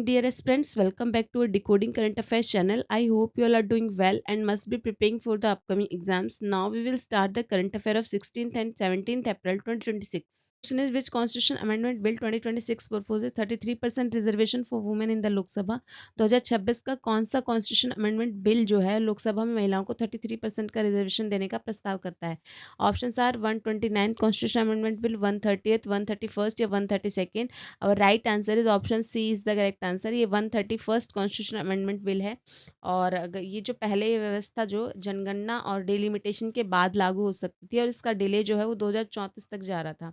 morning, dear aspirants. Welcome back to a Decoding Current Affairs channel. I hope you all are doing well and must be preparing for the upcoming exams. Now we will start the current affair of 16th and 17th April 2026. Question is, which Constitution Amendment Bill 2026 proposes 33% reservation for women in the Lok Sabha? 2026 का कौन सा constitution amendment bill जो है लोकसभा में महिलाओं को 33% का reservation देने का प्रस्ताव करता है? Options are 129 constitution amendment bill, 130th, 131st या 132nd. और right answer is option C is the correct answer. ये 131st कॉन्स्टिट्यूशन अमेंडमेंट बिल है। और अगर ये जो पहले ये व्यवस्था जो जनगणना और डिलिमिटेशन के बाद लागू हो सकती थी और इसका डिले जो है वो 2034 तक जा रहा था,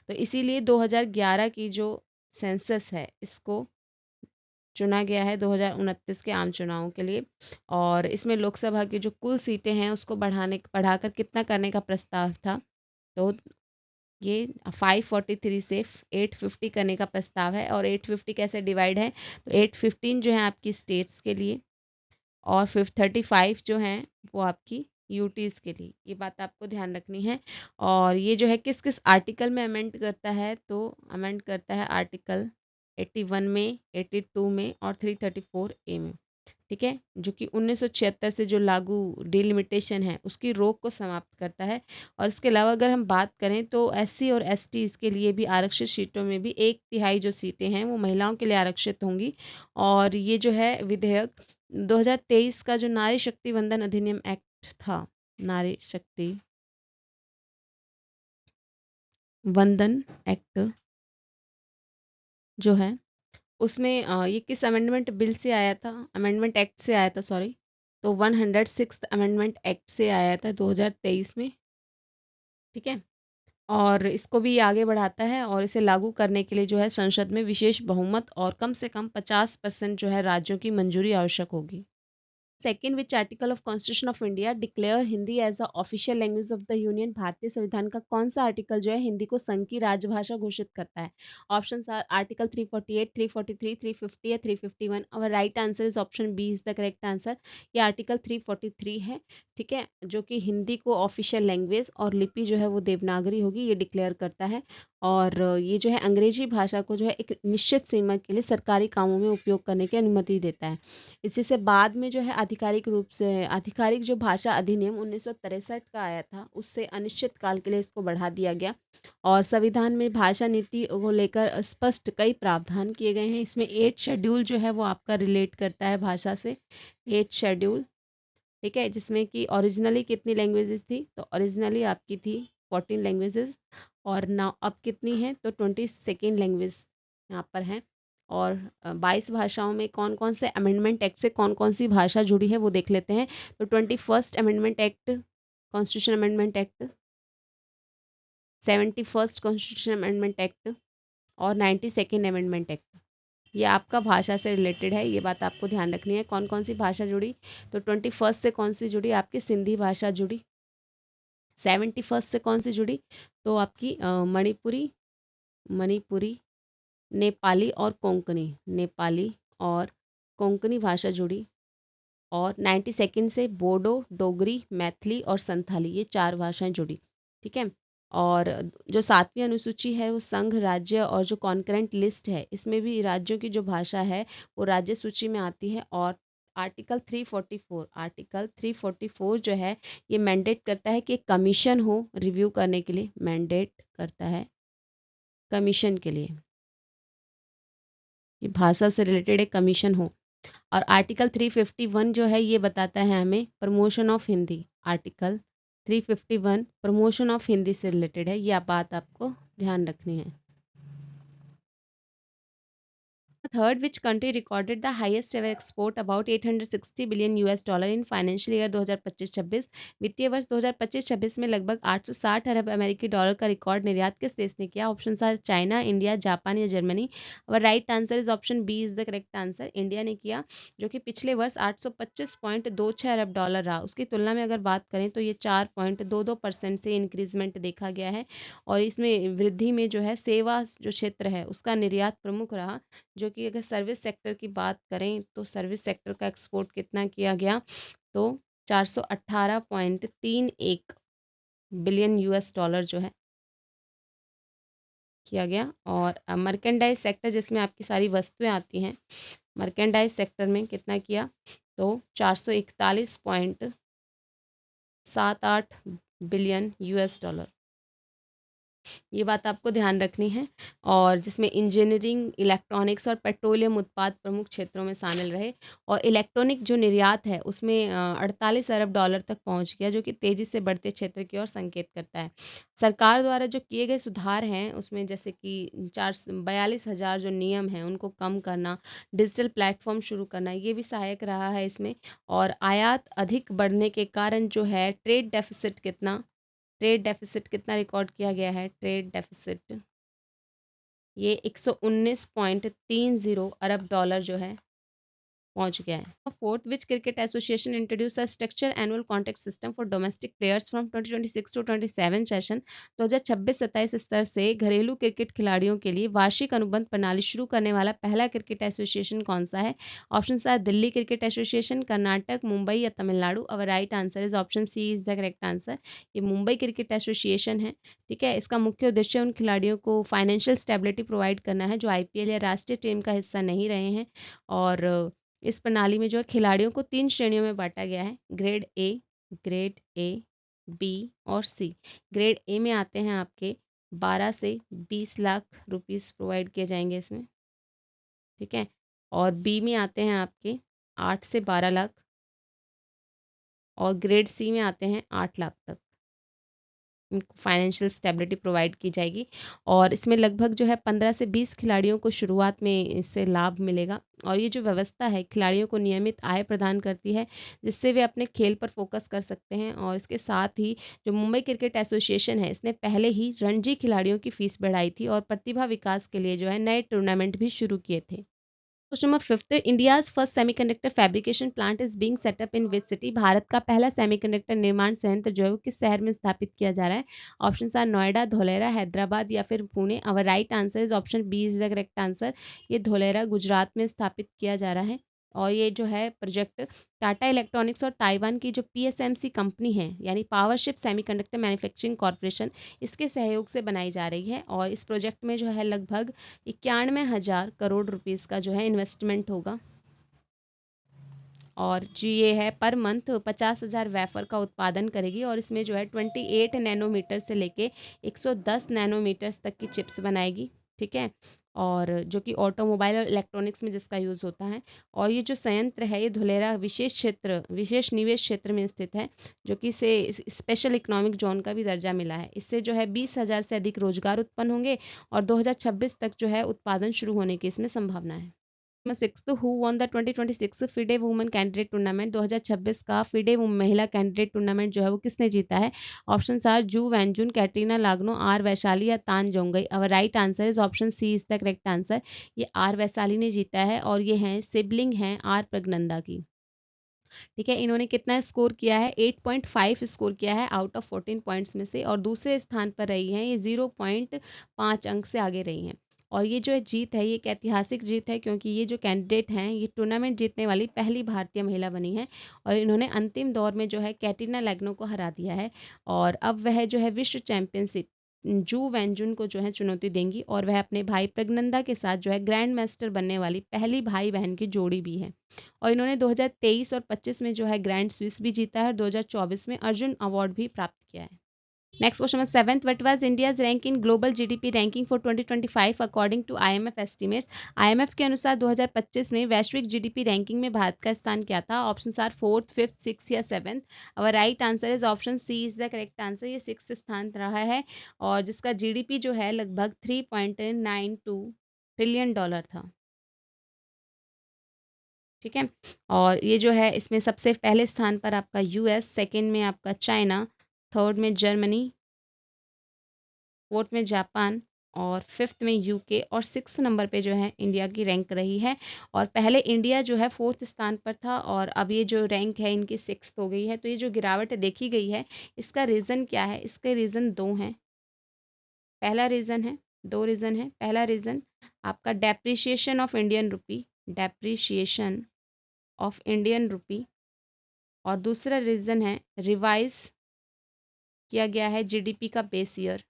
तो इसीलिए 2011 की जो सेंसस है इसको चुना गया है 2029 के आम चुनावों के लिए। और इसमें लोकसभा की जो कुल सीटें हैं उसको बढ़ाकर कितना करने का प्रस्ताव था, तो ये 543 से 850 करने का प्रस्ताव है। और 850 कैसे डिवाइड है, तो 815 जो है आपकी स्टेट्स के लिए और 35 जो हैं वो आपकी यूटीज़ के लिए। ये बात आपको ध्यान रखनी है। और ये जो है किस किस आर्टिकल में अमेंड करता है, तो अमेंड करता है आर्टिकल 81 में, 82 में और 334 ए में। ठीक है, जो कि 1976 से जो लागू डिलिमिटेशन है उसकी रोक को समाप्त करता है। और इसके अलावा अगर हम बात करें तो एससी और एसटी इसके लिए भी आरक्षित सीटों में भी 1/3 जो सीटें हैं वो महिलाओं के लिए आरक्षित होंगी। और ये जो है विधेयक 2023 का जो नारी शक्ति वंदन अधिनियम एक्ट था, नारी शक्ति वंदन एक्ट जो है उसमें ये किस अमेंडमेंट बिल से आया था, अमेंडमेंट एक्ट से आया था, सॉरी। तो 106 अमेंडमेंट एक्ट से आया था 2023 में। ठीक है, और इसको भी आगे बढ़ाता है और इसे लागू करने के लिए जो है संसद में विशेष बहुमत और कम से कम 50% जो है राज्यों की मंजूरी आवश्यक होगी। Second, which article of constitution of India declare Hindi as a official language of the union? भारतीय संविधान का कौन सा आर्टिकल जो है हिंदी को संघ की राजभाषा घोषित करता है? ऑप्शन आर आर्टिकल 348, 343, 350 या 351। और right answer is option B is the correct answer. ये आर्टिकल 343 है। ठीक है, जो कि हिंदी को ऑफिशियल लैंग्वेज और लिपि जो है वो देवनागरी होगी ये डिक्लेयर करता है। और ये जो है अंग्रेजी भाषा को जो है एक निश्चित सीमा के लिए सरकारी कामों में उपयोग करने की अनुमति देता है। इसी से बाद में जो है आधिकारिक जो भाषा अधिनियम 1963 का आया था उससे अनिश्चित काल के लिए इसको बढ़ा दिया गया। और संविधान में भाषा नीति को लेकर स्पष्ट कई प्रावधान किए गए हैं। इसमें 8 शेड्यूल जो है वो आपका रिलेट करता है भाषा से, 8 शेड्यूल। ठीक है, जिसमें कि ओरिजिनली कितनी लैंग्वेजेस थी, तो ओरिजिनली आपकी थी 14 लैंग्वेजेस और नाउ अब कितनी है, तो 22nd लैंग्वेज यहाँ पर है। और 22 भाषाओं में कौन कौन से अमेंडमेंट एक्ट से कौन कौन सी भाषा जुड़ी है वो देख लेते हैं। तो 21st amendment act, constitution amendment act, 71st constitution amendment act और 92nd अमेंडमेंट एक्ट। ये आपका भाषा से रिलेटेड है, ये बात आपको ध्यान रखनी है। कौन कौन सी भाषा जुड़ी, तो 21st से कौन सी जुड़ी, आपकी सिंधी भाषा जुड़ी। 71st से कौन सी जुड़ी, तो आपकी मणिपुरी, नेपाली और कोंकणी भाषा जुड़ी। और 92nd से बोडो, डोगरी, मैथिली और संथाली, ये 4 भाषाएं जुड़ी। ठीक है, और जो 7वीं अनुसूची है वो संघ, राज्य और जो कॉन्करेंट लिस्ट है इसमें भी राज्यों की जो भाषा है वो राज्य सूची में आती है। और आर्टिकल 344 जो है ये मैंडेट करता है कि एक कमीशन हो रिव्यू करने के लिए, मैंडेट करता है कमीशन के लिए, ये भाषा से रिलेटेड एक कमीशन हो। और आर्टिकल 351 जो है ये बताता है हमें promotion of Hindi, article 351 promotion of Hindi से रिलेटेड है, ये बात आपको ध्यान रखनी है। Third, which country recorded the highest ever export about $860 billion in financial year 2025-26? वित्तीय वर्ष 2025-26 में लगभग 860 अरब अमेरिकी डॉलर का रिकॉर्ड निर्यात किस देश ने किया? Option are China, India, Japan या जर्मनी। और right answer is option B is the correct answer, India ने किया, जो कि पिछले वर्ष 825.26 अरब डॉलर रहा। उसकी तुलना में अगर बात करें तो ये 4.22% से इंक्रीजमेंट देखा गया है। और इसमें वृद्धि में जो है सेवा जो क्षेत्र है उसका निर्यात प्रमुख रहा, जो कि अगर सर्विस सेक्टर की बात करें तो सर्विस सेक्टर का एक्सपोर्ट कितना किया गया, तो 418.31 बिलियन US डॉलर जो है किया गया। और मर्केंडाइज सेक्टर जिसमें आपकी सारी वस्तुएं आती हैं, मर्केंडाइज सेक्टर में कितना किया, तो 441.78 बिलियन US डॉलर। ये बात आपको ध्यान रखनी है। और जिसमें इंजीनियरिंग, इलेक्ट्रॉनिक्स और पेट्रोलियम उत्पाद प्रमुख क्षेत्रों में शामिल रहे। और इलेक्ट्रॉनिक जो निर्यात है उसमें 48 अरब डॉलर तक पहुंच गया, जो कि तेजी से बढ़ते क्षेत्र की ओर संकेत करता है। सरकार द्वारा जो किए गए सुधार हैं उसमें जैसे कि 42,000 जो नियम हैं उनको कम करना, डिजिटल प्लेटफॉर्म शुरू करना, ये भी सहायक रहा है इसमें। और आयात अधिक बढ़ने के कारण जो है ट्रेड डेफिसिट कितना रिकॉर्ड किया गया है, ट्रेड डेफिसिट ये 119.30 अरब डॉलर जो है पहुंच गया है। Fourth, which cricket association introduce a structure annual contract system for domestic players from 2026 to 27 session. 2026-27 स्तर से घरेलू क्रिकेट खिलाड़ियों के लिए वार्षिक अनुबंध प्रणाली शुरू करने वाला पहला क्रिकेट एसोसिएशन कौन सा है? Option are Delhi cricket association, Karnataka, Mumbai या Tamil Nadu. Our right answer is option C is the correct answer. ये मुंबई क्रिकेट एसोसिएशन है। ठीक है, इसका मुख्य उद्देश्य उन खिलाड़ियों को फाइनेंशियल स्टेबिलिटी प्रोवाइड करना है जो आईपीएल या राष्ट्रीय टीम का हिस्सा नहीं रहे हैं। और इस प्रणाली में जो है खिलाड़ियों को 3 श्रेणियों में बांटा गया है, ग्रेड ए, बी और सी। ग्रेड ए में आते हैं आपके 12 से 20 लाख रुपीस प्रोवाइड किए जाएंगे इसमें। ठीक है, और बी में आते हैं आपके 8 से 12 लाख, और ग्रेड सी में आते हैं 8 लाख तक इनको फाइनेंशियल स्टेबिलिटी प्रोवाइड की जाएगी। और इसमें लगभग जो है 15 से 20 खिलाड़ियों को शुरुआत में इससे लाभ मिलेगा। और ये जो व्यवस्था है खिलाड़ियों को नियमित आय प्रदान करती है, जिससे वे अपने खेल पर फोकस कर सकते हैं। और इसके साथ ही जो मुंबई क्रिकेट एसोसिएशन है इसने पहले ही रणजी खिलाड़ियों की फीस बढ़ाई थी और प्रतिभा विकास के लिए जो है नए टूर्नामेंट भी शुरू किए थे। Question number fifth, India's first semiconductor fabrication plant is being set up in which city. Bharat का पहला सेमीकंडक्टर निर्माण संयंत्र जो है वो किस शहर में स्थापित किया जा रहा है? ऑप्शन आर नोएडा, धोलेरा, हैदराबाद या फिर Pune. Our right answer is option B is the correct answer. ये धोलेरा गुजरात में स्थापित किया जा रहा है। और ये जो है प्रोजेक्ट टाटा इलेक्ट्रॉनिक्स और ताइवान की जो पीएसएमसी कंपनी है यानी पावरशिप सेमीकंडक्टर मैन्युफैक्चरिंग कॉरपोरेशन, इसके सहयोग से बनाई जा रही है। और इस प्रोजेक्ट में जो है लगभग 91,000 करोड़ रुपीस का जो है इन्वेस्टमेंट होगा। और जी ये है पर मंथ 50,000 वेफर का उत्पादन करेगी। और इसमें जो है 28 नैनोमीटर से लेके 110 नैनोमीटर्स तक की चिप्स बनाएगी। ठीक है, और जो कि ऑटोमोबाइल और इलेक्ट्रॉनिक्स में जिसका यूज़ होता है। और ये जो संयंत्र है ये धुलेरा विशेष निवेश क्षेत्र में स्थित है, जो कि इसे स्पेशल इकोनॉमिक जोन का भी दर्जा मिला है। इससे जो है 20,000 से अधिक रोजगार उत्पन्न होंगे और 2026 तक जो है उत्पादन शुरू होने की इसमें संभावना है। Number six, who won the 2026 FIDE women candidate tournament. 2026 का फिडे महिला कैंडिडेट टूर्नामेंट जो है वो किसने जीता है? Option are Ju Wenjun, Kateryna Lagno, R Vaishali या Tan Zhongyi. Our right answer is option C is the correct answer. ये आर वैशाली ने जीता है और ये हैं सिबलिंग हैं आर प्रगनंदा की। ठीक है, इन्होंने कितना स्कोर किया है? 8.5 स्कोर किया है आउट ऑफ 14 पॉइंट्स में से। और दूसरे स्थान पर रही हैं, ये 0.5 अंक से आगे रही हैं। और ये जो जीत है ये एक ऐतिहासिक जीत है, क्योंकि ये जो कैंडिडेट हैं ये टूर्नामेंट जीतने वाली पहली भारतीय महिला बनी है। और इन्होंने अंतिम दौर में जो है कैटरीना लैग्नो को हरा दिया है। और अब वह जो है विश्व चैंपियनशिप जू वैनजुन को जो है चुनौती देंगी। और वह अपने भाई प्रगनंदा के साथ जो है ग्रैंड मास्टर बनने वाली पहली भाई बहन की जोड़ी भी है। और इन्होंने 2023 और 25 में जो है ग्रैंड स्विस भी जीता है और 2024 में अर्जुन अवार्ड भी प्राप्त किया है। Next question seventh, what was India's rank in global GDP ranking for 2025 according to IMF estimates. IMF के अनुसार 2025 में वैश्विक जीडीपी रैंकिंग में भारत का स्थान क्या था? Option are fourth, fifth, six या seventh. Our right answer is option C is the correct answer. ये सिक्स स्थान रहा है और जिसका जीडीपी जो है लगभग 3.92 ट्रिलियन डॉलर था। ठीक है, और ये जो है इसमें सबसे पहले स्थान पर आपका यूएस, सेकंड में आपका चाइना, थर्ड में जर्मनी, फोर्थ में जापान और फिफ्थ में यूके और सिक्स नंबर पे जो है इंडिया की रैंक रही है। और पहले इंडिया जो है फोर्थ स्थान पर था और अब ये जो रैंक है इनकी सिक्स हो गई है। तो ये जो गिरावट देखी गई है इसका रीज़न क्या है? इसके रीज़न दो हैं। पहला रीज़न है, दो रीज़न है। पहला रीज़न आपका depreciation of Indian rupee, depreciation of Indian rupee. और दूसरा रीज़न है रिवाइज किया गया है जीडीपी का बेस ईयर।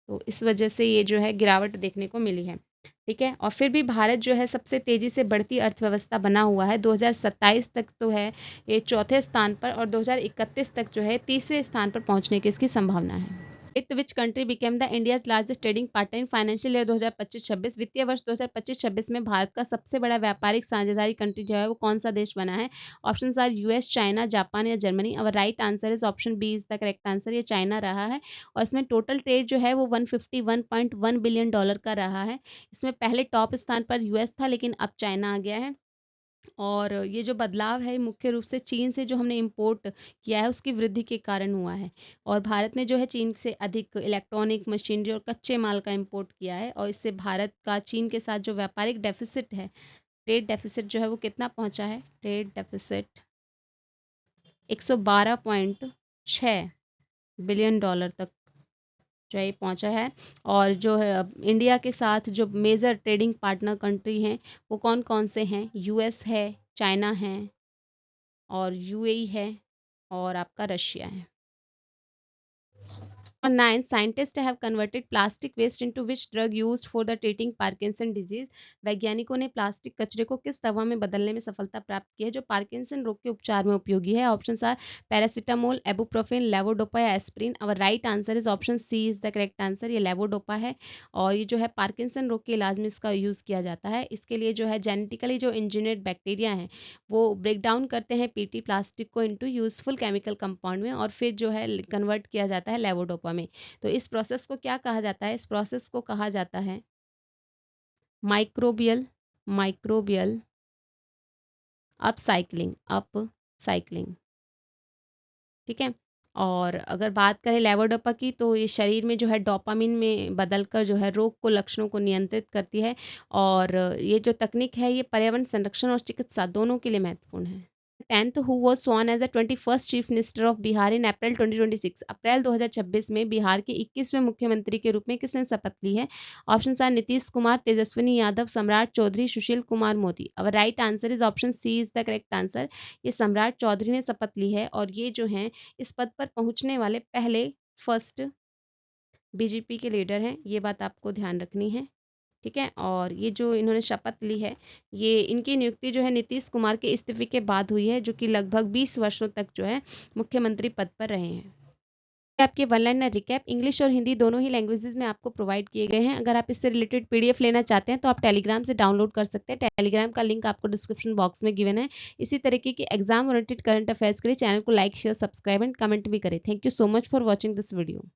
तो इस वजह से ये जो है गिरावट देखने को मिली है। ठीक है, और फिर भी भारत जो है सबसे तेजी से बढ़ती अर्थव्यवस्था बना हुआ है। 2027 तक तो है ये चौथे स्थान पर, और 2031 तक जो है तीसरे स्थान पर पहुंचने की इसकी संभावना है। It which country became the India's largest trading partner in financial year 2025-26? वित्तीय वर्ष 2025-26 में भारत का सबसे बड़ा व्यापारिक साझेदारी कंट्री जो है वो कौन सा देश बना है? Option are US, China, Japan या जर्मनी। और right answer is option B is the correct answer, ये चाइना रहा है। और इसमें टोटल ट्रेड जो है वो 151.1 बिलियन डॉलर का रहा है। इसमें पहले टॉप स्थान पर यूएस था, लेकिन अब चाइना आ गया है। और ये जो बदलाव है मुख्य रूप से चीन से जो हमने इंपोर्ट किया है उसकी वृद्धि के कारण हुआ है। और भारत ने जो है चीन से अधिक इलेक्ट्रॉनिक मशीनरी और कच्चे माल का इंपोर्ट किया है, और इससे भारत का चीन के साथ जो व्यापारिक डेफिसिट है, ट्रेड डेफिसिट जो है वो कितना पहुंचा है? ट्रेड डेफिसिट 112.6 बिलियन डॉलर तक जो है ये पहुंचा है। और जो है इंडिया के साथ जो मेजर ट्रेडिंग पार्टनर कंट्री हैं वो कौन कौन से हैं? यूएस है, चाइना है, और यूएई है, और आपका रशिया है। और 9 scientist have converted plastic waste into which drug used for the treating Parkinson disease? वैज्ञानिकों ने प्लास्टिक कचरे को किस दवा में बदलने में सफलता प्राप्त की है जो पार्किंसन रोग के उपचार में उपयोगी है? Option are paracetamol, ibuprofen, levodopa या एस्प्रिन। और right answer is option C is the correct answer, ये लेवोडोपा है। और ये जो है पार्किंसन रोग के इलाज में इसका यूज़ किया जाता है। इसके लिए जो है जेनेटिकली जो इंजीनियर्ड बैक्टीरिया हैं वो ब्रेक डाउन करते हैं पीटी प्लास्टिक को इनटू यूजफुल केमिकल कंपाउंड में, और फिर जो है कन्वर्ट किया जाता है लेवोडोपा में। तो इस प्रोसेस को क्या कहा जाता है? इस प्रोसेस को कहा जाता है माइक्रोबियल माइक्रोबियल अपसाइक्लिंग अपसाइक्लिंग। ठीक है। और अगर बात करें लेवोडोपा की, तो ये शरीर में जो है डोपामिन में बदलकर जो है रोग को लक्षणों को नियंत्रित करती है। और ये जो तकनीक है ये पर्यावरण संरक्षण और चिकित्सा दोनों के लिए महत्वपूर्ण है। 10th who was sworn as the 21st chief minister of Bihar in April 2026? April 2026 में बिहार के 21वें मुख्यमंत्री के रूप में किसने शपथ ली है? Option are Nitish Kumar, Tejaswini Yadav, Samrat Choudhary, Sushil Kumar Modi. अब right answer is option C is the correct answer, ये सम्राट चौधरी ने शपथ ली है। और ये जो हैं इस पद पर पहुंचने वाले पहले फर्स्ट बीजेपी के लीडर हैं, ये बात आपको ध्यान रखनी है। ठीक है। और ये जो इन्होंने शपथ ली है, ये इनकी नियुक्ति जो है नीतीश कुमार के इस्तीफे के बाद हुई है, जो कि लगभग 20 वर्षों तक जो है मुख्यमंत्री पद पर रहे हैं। आपके वन लाइनर रिकैप इंग्लिश और हिंदी दोनों ही लैंग्वेजेस में आपको प्रोवाइड किए गए हैं। अगर आप इससे रिलेटेड पीडीएफ लेना चाहते हैं तो आप टेलीग्राम से डाउनलोड कर सकते हैं। टेलीग्राम का लिंक आपको डिस्क्रिप्शन बॉक्स में गिवन है। इसी तरीके के एग्जाम ओरिएंटेड करंट अफेयर्स के लिए चैनल को like, share, subscribe and comment भी करें। Thank you so much for watching this video.